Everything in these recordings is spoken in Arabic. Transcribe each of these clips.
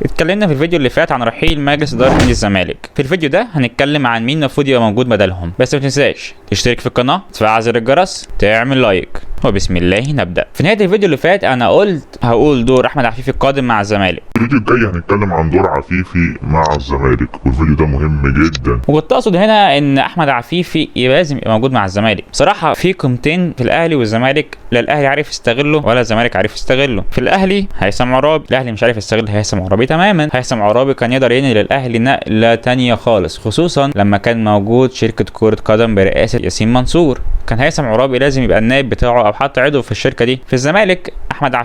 اتكلمنا في الفيديو اللي فات عن رحيل مجلس اداره نادي الزمالك. في الفيديو ده هنتكلم عن مين المفروض يبقى موجود بدلهم، بس ما تنساش تشترك في القناه، تفعل زر الجرس، تعمل لايك، وبسم الله نبدا. في نهايه الفيديو اللي فات انا هقول دور احمد عفيفي القادم مع الزمالك. الفيديو الجاي هنتكلم عن دور عفيفي مع الزمالك، والفيديو ده مهم جدا. وكنت اقصد هنا ان احمد عفيفي لازم يبقى موجود مع الزمالك. بصراحه في قيمتين في الاهلي والزمالك، لا الاهلي عارف يستغله ولا الزمالك عارف يستغله. في الاهلي هيثم عرابي، الاهلي مش عارف يستغل هيثم عرابي تماما. هيثم عرابي كان يقدر ينقل الاهلي نقله تانية خالص، خصوصا لما كان موجود شركه كره قدم برئاسه ياسين منصور. كان هيثم عرابي لازم يبقى النائب بتاعه او حتى عضو في الشركه دي. في الزمالك احمد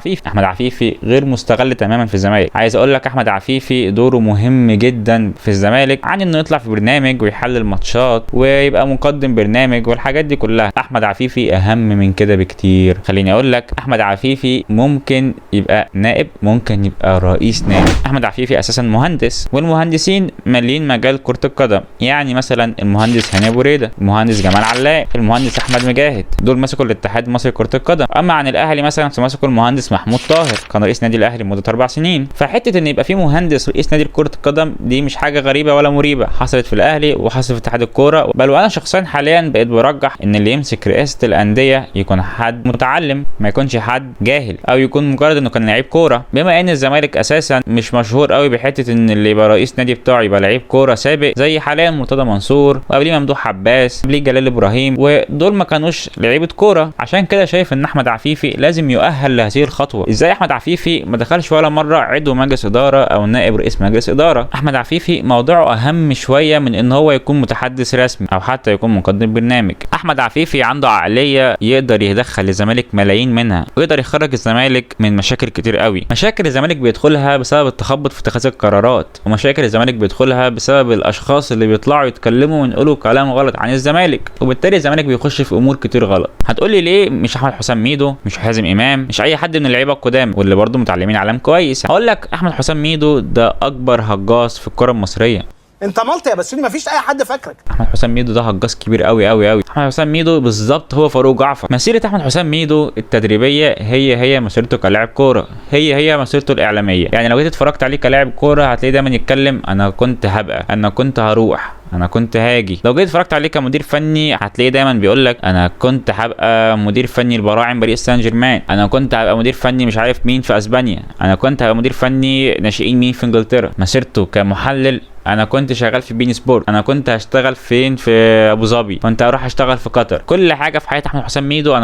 عفيفي غير مستغل تماما في الزمالك. عايز اقول لك احمد عفيفي دوره مهم جدا في الزمالك، عن انه يطلع في برنامج ويحلل ماتشات ويبقى مقدم برنامج والحاجات دي كلها. احمد عفيفي اهم من كده بكتير. خليني اقول لك احمد عفيفي ممكن يبقى نائب، ممكن يبقى رئيس نادي. احمد عفيفي اساسا مهندس، والمهندسين مالين مجال كره القدم. يعني مثلا المهندس هاني ابو ريده، المهندس جمال علاء، المهندس احمد مجاهد، دول مسكوا الاتحاد المصري لكره القدم. اما عن الاهلي مثلا مسكوا المهندس محمود طاهر، كان رئيس نادي الاهلي لمده 4 سنين. فحته ان يبقى في مهندس رئيس نادي كره القدم دي مش حاجه غريبه ولا مريبه، حصلت في الاهلي وحصلت في اتحاد الكوره. بل وانا شخصيا حاليا بقيت برجح ان اللي يمسك رئاسه الانديه يكون حد متعلم، ما يكونش حد جاهل او يكون مجرد انه كان لعيب كوره. بما ان الزمالك اساسا مش مشهور قوي بحته ان اللي يبقى رئيس نادي بتاعه يبقى لعيب كوره سابق، زي حاليا مرتضى منصور وقبليه ممدوح عباس، قبليه جلال ابراهيم، ودول ما كانوش لعيبه كوره. عشان كده شايف ان احمد عفيفي لازم يؤهل لهذه الخطوه. ازاي احمد عفيفي ما دخلش ولا مره عضو مجلس اداره او نائب رئيس مجلس اداره؟ احمد عفيفي موضوعه اهم شويه من ان هو يكون متحدث رسمي او حتى يكون مقدم برنامج. احمد عفيفي عنده عقليه يقدر يدخل الزمالك ملايين منها، ويقدر يخرج الزمالك من مشاكل كتير قوي. مشاكل الزمالك بيدخلها بسبب التخبط في اتخاذ القرارات، ومشاكل الزمالك بيدخلها بسبب الاشخاص اللي بيطلعوا يتكلموا ويقولوا كلام غلط عن الزمالك، وبالتالي الزمالك بيخش في امور كتير غلط. هتقولي ليه مش احمد حسام ميدو، مش حازم امام، مش اي حد من اللعيبه القدام واللي برضه متعلمين علام كويس؟ هقول لك احمد حسام ميدو ده اكبر هجاص في الكره المصريه. انت مالت يا بسيوني، مفيش اي حد فاكرك. احمد حسام ميدو ده هجاص كبير قوي قوي قوي. احمد حسام ميدو بالظبط هو فاروق جعفر. مسيره احمد حسام ميدو التدريبيه هي مسيرته كلاعب كوره، هي مسيرته الاعلاميه. يعني لو جيت اتفرجت عليه كلاعب كوره هتلاقيه دايما يتكلم انا كنت هبقى، انا كنت هروح، انا كنت هاجي. لو جيت اتفرجت عليه كمدير فني هتلاقيه دايما بيقول لك انا كنت هبقى مدير فني البراعم باريس سان جيرمان، انا كنت هبقى مدير فني مش عارف مين في اسبانيا، انا كنت هبقى مدير فني ناشئين مين في انجلترا. مسيرته كمحلل انا كنت شغال في بين سبورت، انا كنت هشتغل فين في ابو ظبي، كنت هروح اشتغل في قطر. كل حاجه في حياه احمد حسام ميدو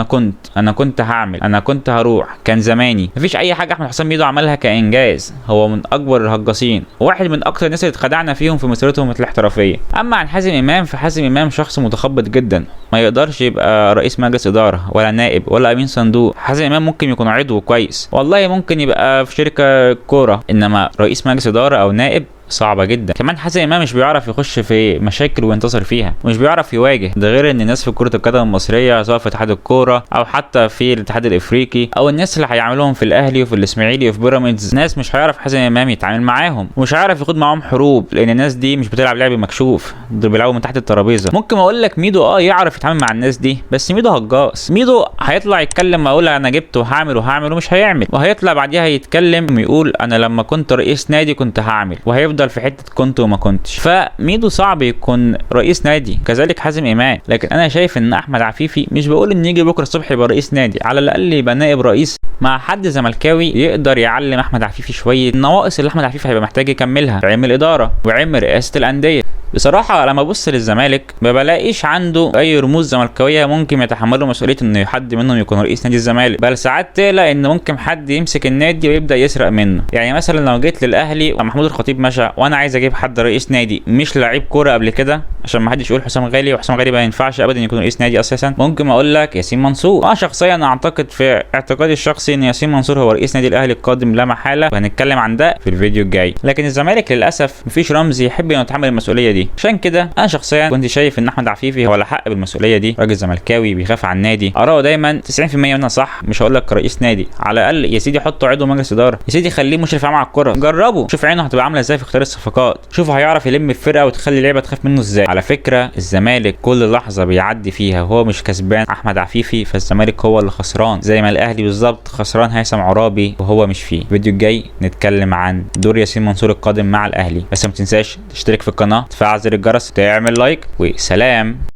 انا كنت هعمل، انا كنت هروح، كان زماني. مفيش اي حاجه احمد حسام ميدو عملها كانجاز. هو من اكبر الهجاصين، واحد من اكتر الناس اللي اتخدعنا فيهم في مسيرتهم الاحترافيه. اما عن حازم امام فحازم امام شخص متخبط جدا، ما يقدرش يبقى رئيس مجلس اداره ولا نائب ولا امين صندوق. حازم امام ممكن يكون عضو كويس، والله ممكن يبقى في شركه كوره، انما رئيس مجلس اداره او نائب صعبه جدا. كمان حازم امام مش بيعرف يخش في مشاكل وينتصر فيها، مش بيعرف يواجه. ده غير ان الناس في كره القدم المصريه سواء في اتحاد الكوره او حتى في الاتحاد الافريقي او الناس اللي هيعملوهم في الاهلي وفي الاسماعيلي وفي بيراميدز، ناس مش هيعرف حازم امام يتعامل معاهم، ومش هيعرف ياخد معاهم حروب، لان الناس دي مش بتلعب لعب مكشوف، دول بيلعبوا من تحت الترابيزه. ممكن اقول لك ميدو يعرف يتعامل مع الناس دي، بس ميدو هجاص. ميدو هيطلع يتكلم ويقول انا جبت وهعمل ومش هيعمل، وهيطلع بعديها يتكلم ويقول انا لما كنت رئيس نادي كنت هعمل، وهيفضل في حته كنت وما كنتش. فميدو صعب يكون رئيس نادي، كذلك حازم امام. لكن انا شايف ان احمد عفيفي، مش بقول ان يجي بكره الصبح يبقى رئيس نادي، على الاقل يبقى نائب رئيس مع حد زملكاوي يقدر يعلم احمد عفيفي شويه النواقص اللي احمد عفيفي هيبقى محتاج يكملها في علم الاداره وعلم رئاسه الانديه. بصراحه لما ابص للزمالك ما بلاقيش عنده اي رموز زملكاويه ممكن يتحملوا مسؤوليه ان حد منهم يكون رئيس نادي الزمالك، بل ساعات تقلق ان ممكن حد يمسك النادي ويبدا يسرق منه. يعني مثلا لو جيت للاهلي ومحمود الخطيب مشى وانا عايز اجيب حد رئيس نادي مش لعيب كوره قبل كده، عشان ما حدش يقول حسام غالي، وحسام غالي ما ينفعش ابدا يكون رئيس نادي اساسا، ممكن اقول لك ياسين منصور. شخصيا اعتقد في اعتقادي الشخصي ان ياسين منصور هو رئيس نادي الاهلي القادم لا محاله، وهنتكلم عن ده في الفيديو الجاي. لكن الزمالك للاسف مفيش رمز يحب انه يتحمل المسؤوليه دي. عشان كده انا شخصيا كنت شايف ان احمد عفيفي هو الحق بالمسؤوليه دي. راجل زملكاوي بيخاف على النادي، اراءه دايما 90% منها صح. مش هقول لك رئيس نادي، على الاقل يا سيدي حطه عضو مجلس اداره، يا سيدي خليه مشرف عام على الكره، جربه شوف عينه هتبقى عامله ازاي في اختيار الصفقات، شوف هيعرف يلم الفرقه وتخلي اللعيبه تخاف منه ازاي. على وعلى فكره الزمالك كل لحظه بيعدي فيها وهو مش كسبان احمد عفيفي فالزمالك هو اللي خسران، زي ما الاهلي بالظبط خسران هيثم عرابي وهو مش فيه. الفيديو الجاي نتكلم عن دور ياسين منصور القادم مع الاهلي، بس ما تنساش تشترك في القناه، تفعل زر الجرس، تعمل لايك، وسلام.